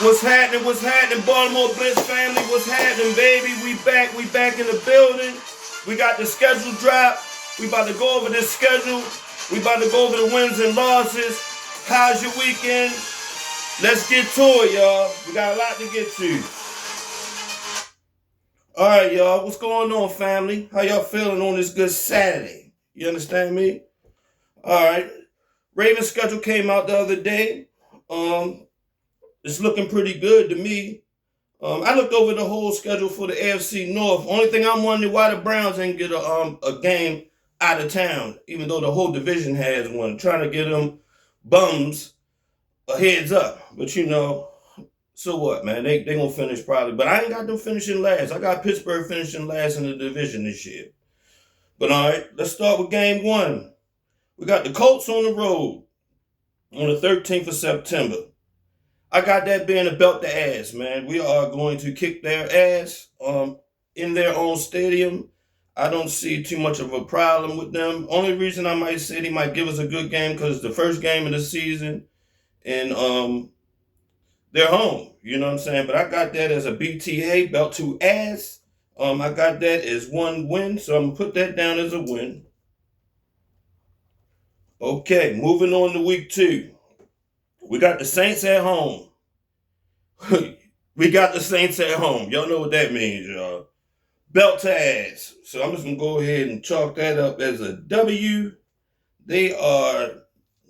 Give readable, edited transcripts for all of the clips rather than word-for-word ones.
What's happening? What's happening, Baltimore Blitz family? What's happening, baby? We back in the building. We got the schedule drop. We about to go over this schedule. We about to go over the wins and losses. How's your weekend? Let's get to it, y'all. We got a lot to get to. All right, y'all. What's going on, family? How y'all feeling on this good Saturday? You understand me? All right. Ravens schedule came out the other day. It's looking pretty good to me. I looked over the whole schedule for the AFC North. Only thing I'm wondering why the Browns ain't get a game out of town, even though the whole division has one. Trying to get them bums a heads up. But so what, man? They gonna finish probably. But I ain't got them finishing last. I got Pittsburgh finishing last in the division this year. But all right, let's start with game one. We got the Colts on the road on the 13th of September. I got that being a belt to ass, man. We are going to kick their ass in their own stadium. I don't see too much of a problem with them. Only reason I might say they might give us a good game because it's the first game of the season and they're home. You know what I'm saying? But I got that as a BTA, belt to ass. I got that as one win, so I'm going to put that down as a win. Okay, moving on to week two. We got the Saints at home. We got the Saints at home. Y'all know what that means, y'all. Belt to ass. So I'm just going to go ahead and chalk that up as a W. They are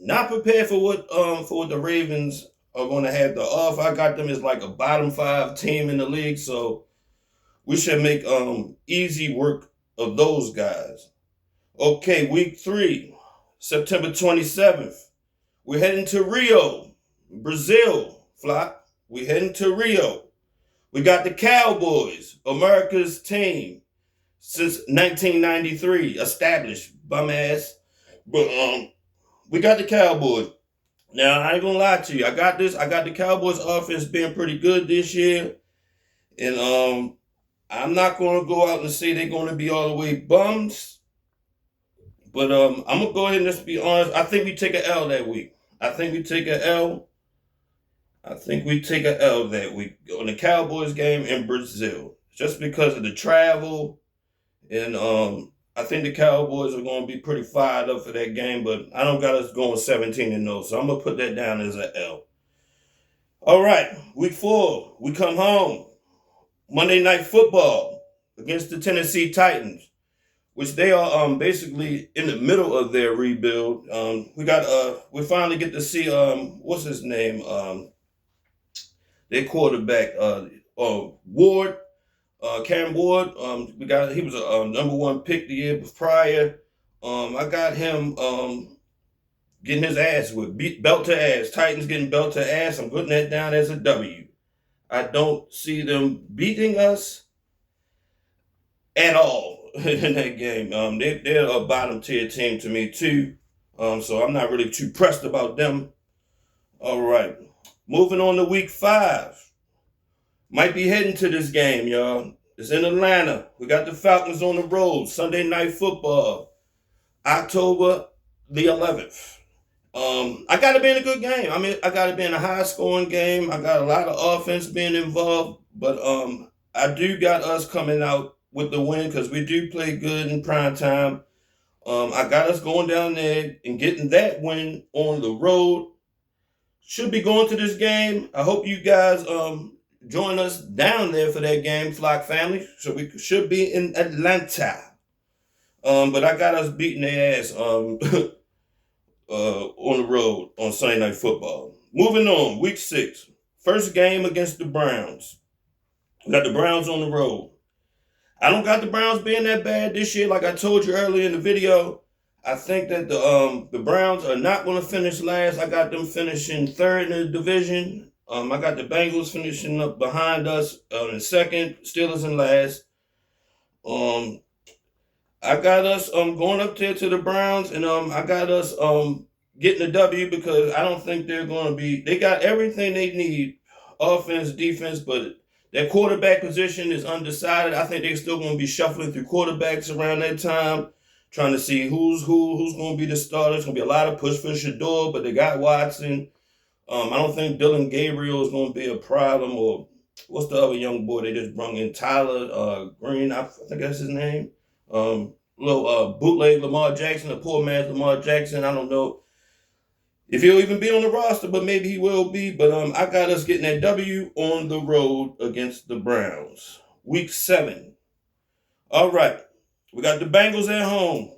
not prepared for what the Ravens are going to have to offer. I got them as like a bottom 5 team in the league, so we should make easy work of those guys. Okay, week 3, September 27th. We're heading to Rio, Brazil, Flock. We're heading to Rio. We got the Cowboys, America's team since 1993, established, bum ass. But we got the Cowboys. Now, I ain't gonna lie to you. I got the Cowboys offense being pretty good this year. And I'm not gonna go out and say they're gonna be all the way bums. But I'm gonna go ahead and just be honest. I think we take an L that week. I think we take an L that week on the Cowboys game in Brazil. Just because of the travel. And I think the Cowboys are going to be pretty fired up for that game. But I don't got us going 17-0. So I'm going to put that down as an L. All right. Week 4. We come home. Monday Night Football against the Tennessee Titans, which they are basically in the middle of their rebuild. We finally get to see what's his name? Their quarterback, Ward, Cam Ward. He was a number 1 pick the year prior. I got him getting his ass with belt to ass. Titans getting belt to ass. I'm putting that down as a W. I don't see them beating us at all in that game. They're a bottom tier team to me too. So I'm not really too pressed about them. All right. Moving on to week 5. Might be heading to this game, y'all. It's in Atlanta. We got the Falcons on the road. Sunday Night Football. October the 11th. I got to be in a good game. I got to be in a high-scoring game. I got a lot of offense being involved. But I do got us coming out with the win because we do play good in prime time. I got us going down there and getting that win on the road. Should be going to this game. I hope you guys join us down there for that game, Flock family. So we should be in Atlanta. But I got us beating their ass on the road on Sunday Night Football. Moving on, week 6. First game against the Browns. We got the Browns on the road. I don't got the Browns being that bad this year. Like I told you earlier in the video, I think that the Browns are not going to finish last. I got them finishing 3rd in the division. I got the Bengals finishing up behind us in 2nd, Steelers in last. I got us going up there to the Browns, and I got us getting a W because I don't think they're going to be. They got everything they need, offense, defense, but their quarterback position is undecided. I think they're still going to be shuffling through quarterbacks around that time, trying to see who's going to be the starter. It's going to be a lot of push for Shador, but they got Watson. I don't think Dylan Gabriel is going to be a problem, or what's the other young boy they just brought in? Tyler Green, I think that's his name. Little bootleg Lamar Jackson, a poor man's Lamar Jackson. I don't know if he'll even be on the roster, but maybe he will be. But I got us getting that W on the road against the Browns. Week 7. All right. We got the Bengals at home.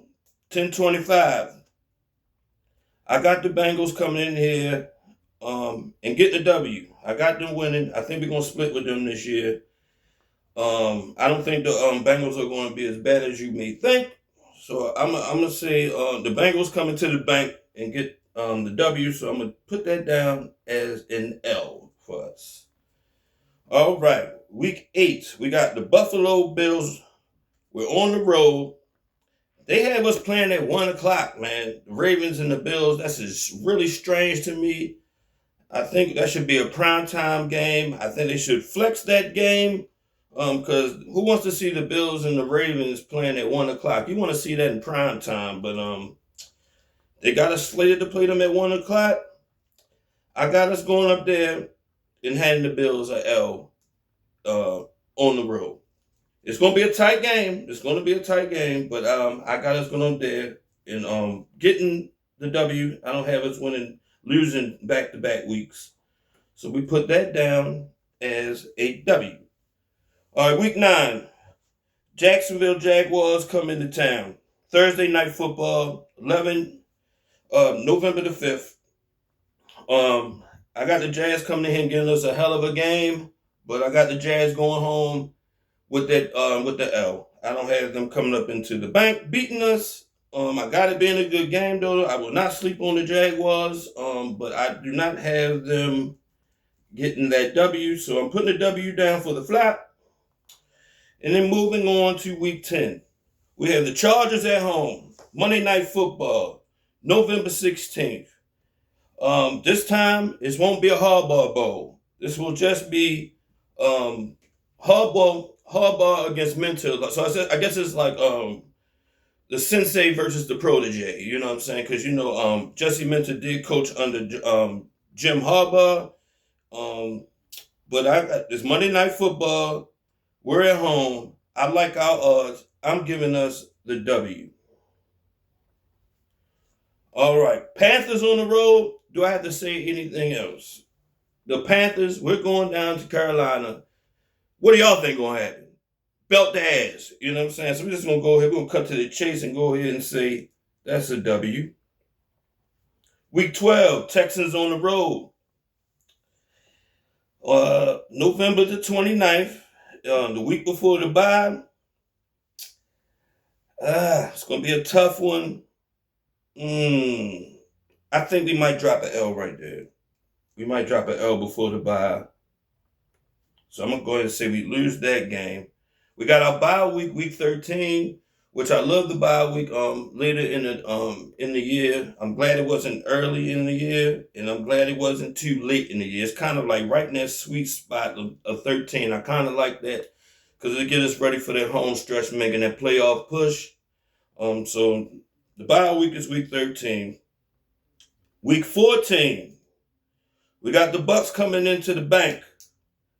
10-25. I got the Bengals coming in here and getting the W. I got them winning. I think we're going to split with them this year. I don't think the Bengals are going to be as bad as you may think. So I'm going to say the Bengals coming to the bank and get the W. So I'm going to put that down as an L for us. All right. Week 8. We got the Buffalo Bills. We're on the road. They have us playing at 1 o'clock, man. The Ravens and the Bills, that's just really strange to me. I think that should be a primetime game. I think they should flex that game because who wants to see the Bills and the Ravens playing at 1 o'clock? You want to see that in prime time, but they got us slated to play them at 1 o'clock. I got us going up there and handing the Bills a L on the road. It's going to be a tight game. It's going to be a tight game, but I got us going up there and getting the W. I don't have us losing back-to-back weeks. So we put that down as a W. All right, week 9. Jacksonville Jaguars come into town. Thursday night football, November the 5th. I got the Jazz coming in here and giving us a hell of a game, but I got the Jazz going home with the L. I don't have them coming up into the bank beating us. I got it being a good game though. I will not sleep on the Jaguars, but I do not have them getting that W. So I'm putting the W down for the flap. And then moving on to week 10. We have the Chargers at home. Monday Night Football, November 16th. This time, it won't be a Harbaugh Bowl. This will just be Harbaugh against Mentor. So I guess it's like the sensei versus the protege. You know what I'm saying? Because Jesse Mentor did coach under Jim Harbaugh. But I got this Monday Night Football. We're at home. I like our odds. I'm giving us the W. All right. Panthers on the road. Do I have to say anything else? The Panthers, we're going down to Carolina. What do y'all think going to happen? Belt the ass. You know what I'm saying? So we're just going to go ahead. We're going to cut to the chase and go ahead and say that's a W. Week 12, Texans on the road. November the 29th, the week before the bye. It's going to be a tough one. I think we might drop an L right there. We might drop an L before the bye. So I'm going to go ahead and say we lose that game. We got our bye week, week 13, which I love the bye week later in the year. I'm glad it wasn't early in the year, and I'm glad it wasn't too late in the year. It's kind of like right in that sweet spot of 13. I kind of like that because it gets us ready for that home stretch, making that playoff push. So the bye week is week 13. Week 14, we got the Bucks coming into the bank.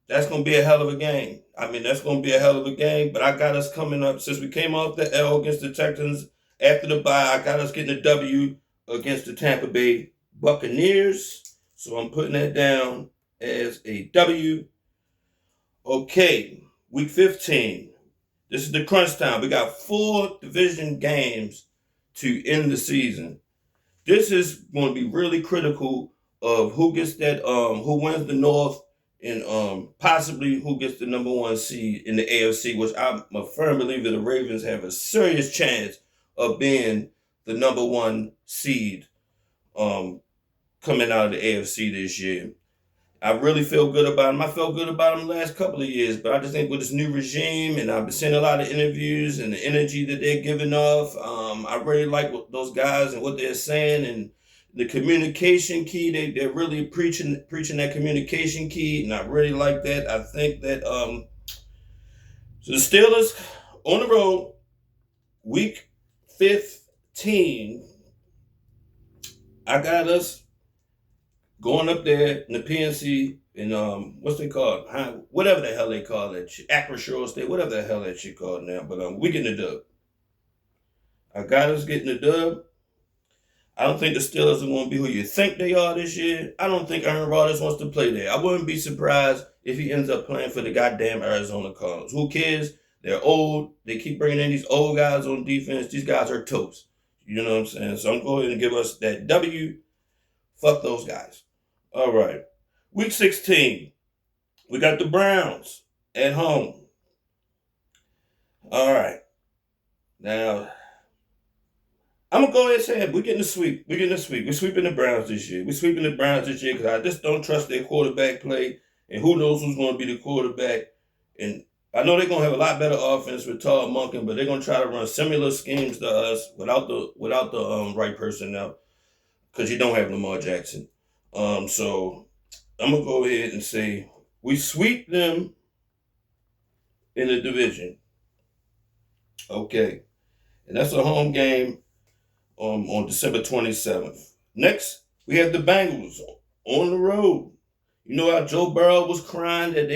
That's going to be a hell of a game. That's going to be a hell of a game, but I got us coming up. Since we came off the L against the Texans after the bye, I got us getting a W against the Tampa Bay Buccaneers. So I'm putting that down as a W. Okay, week 15. This is the crunch time. We got 4 division games to end the season. This is going to be really critical of who gets that, who wins the North, and possibly who gets the number 1 seed in the AFC, which I'm a firm believer the Ravens have a serious chance of being the number 1 seed coming out of the AFC this year. I really feel good about them. I felt good about them the last couple of years, but I just think with this new regime, and I've been seeing a lot of interviews and the energy that they're giving off, I really like what those guys and what they're saying, and the communication key. They're really preaching that communication key, and I really like that. I think that so the Steelers on the road, week 15. I got us going up there in the PNC and what's they called? Whatever the hell they call that shit. Acrisure State, whatever the hell that shit called now. But we getting the dub. I got us getting the dub. I don't think the Steelers are going to be who you think they are this year. I don't think Aaron Rodgers wants to play there. I wouldn't be surprised if he ends up playing for the goddamn Arizona Cardinals. Who cares? They're old. They keep bringing in these old guys on defense. These guys are toast. You know what I'm saying? So I'm going to give us that W. Fuck those guys. All right. Week 16. We got the Browns at home. All right. Now, I'm going to go ahead and say it. We're getting a sweep. We're getting a sweep. We're sweeping the Browns this year. We're sweeping the Browns this year because I just don't trust their quarterback play. And who knows who's going to be the quarterback. And I know they're going to have a lot better offense with Todd Monken, but they're going to try to run similar schemes to us without the right personnel because you don't have Lamar Jackson. So I'm going to go ahead and say we sweep them in the division. Okay. And that's a home game on December 27th. Next, we have the Bengals on the road. You know how Joe Burrow was crying that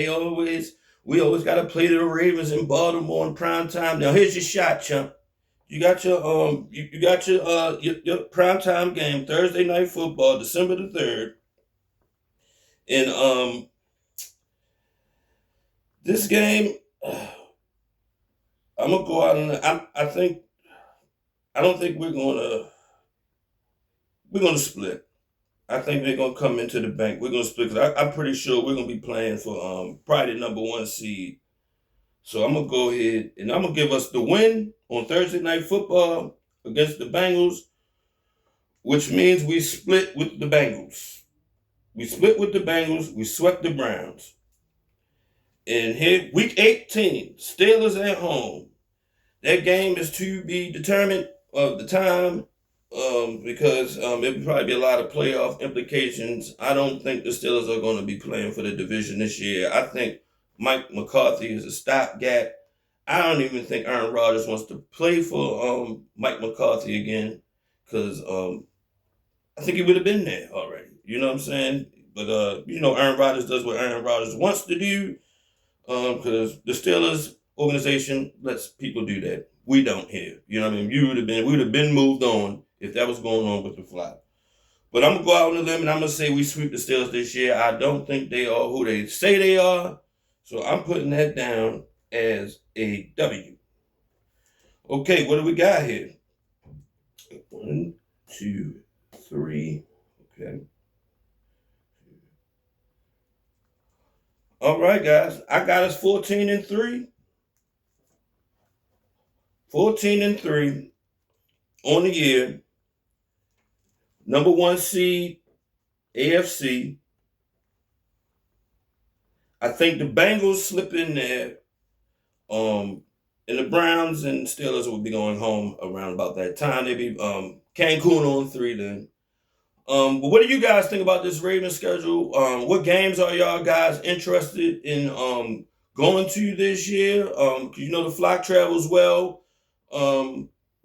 we always got to play the Ravens in Baltimore in prime time. Now here's your shot, chump. You got your your prime time game, Thursday Night Football, December the 3rd. And this game, I'm gonna go out and I don't think we're gonna split. I think they're gonna come into the bank. We're gonna split because I'm pretty sure we're gonna be playing for probably the number 1 seed. So I'm gonna go ahead and I'm gonna give us the win on Thursday Night Football against the Bengals, which means we split with the Bengals. We split with the Bengals. We swept the Browns. And here, week 18, Steelers at home. That game is to be determined of the time because it would probably be a lot of playoff implications. I don't think the Steelers are going to be playing for the division this year. I think Mike McCarthy is a stopgap. I don't even think Aaron Rodgers wants to play for Mike McCarthy again because I think he would have been there already. You know what I'm saying? But, Aaron Rodgers does what Aaron Rodgers wants to do because the Steelers organization lets people do that. We don't here. You know what I mean? We would have been moved on if that was going on with the Fly. But I'm going to go out on a limb and I'm going to say we sweep the Steelers this year. I don't think they are who they say they are. So I'm putting that down as a W. Okay, what do we got here? 1, 2, 3. Okay. All right, guys. I got us 14-3. 14-3 on the year. Number 1 seed, AFC. I think the Bengals slip in there. And the Browns and Steelers will be going home around about that time. They'll be Cancun on 3 then. But what do you guys think about this Ravens schedule? What games are y'all guys interested in going to this year? The flock travels well.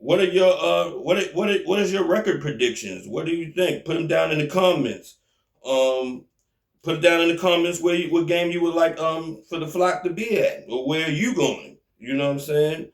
What are your what is your record predictions? What do you think? Put them down in the comments. Put it down in the comments what game you would like for the flock to be at, or where are you going? You know what I'm saying?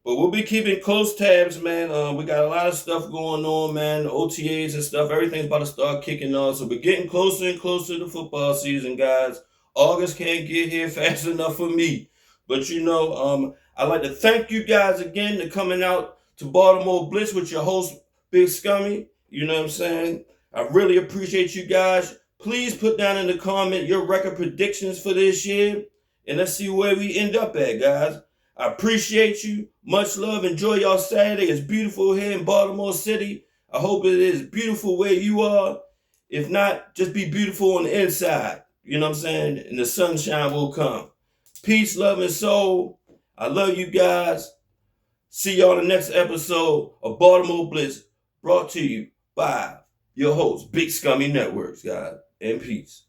But we'll be keeping close tabs, man. We got a lot of stuff going on, man. The OTAs and stuff. Everything's about to start kicking on. So we're getting closer and closer to football season, guys. August can't get here fast enough for me. But I'd like to thank you guys again for coming out to Baltimore Blitz with your host, Big Scummy. You know what I'm saying? I really appreciate you guys. Please put down in the comment your record predictions for this year. And let's see where we end up at, guys. I appreciate you. Much love. Enjoy y'all Saturday. It's beautiful here in Baltimore City. I hope it is beautiful where you are. If not, just be beautiful on the inside. You know what I'm saying? And the sunshine will come. Peace, love, and soul. I love you guys. See y'all in the next episode of Baltimore Blitz, brought to you by your host, Big Scummy Networks, guys. And peace.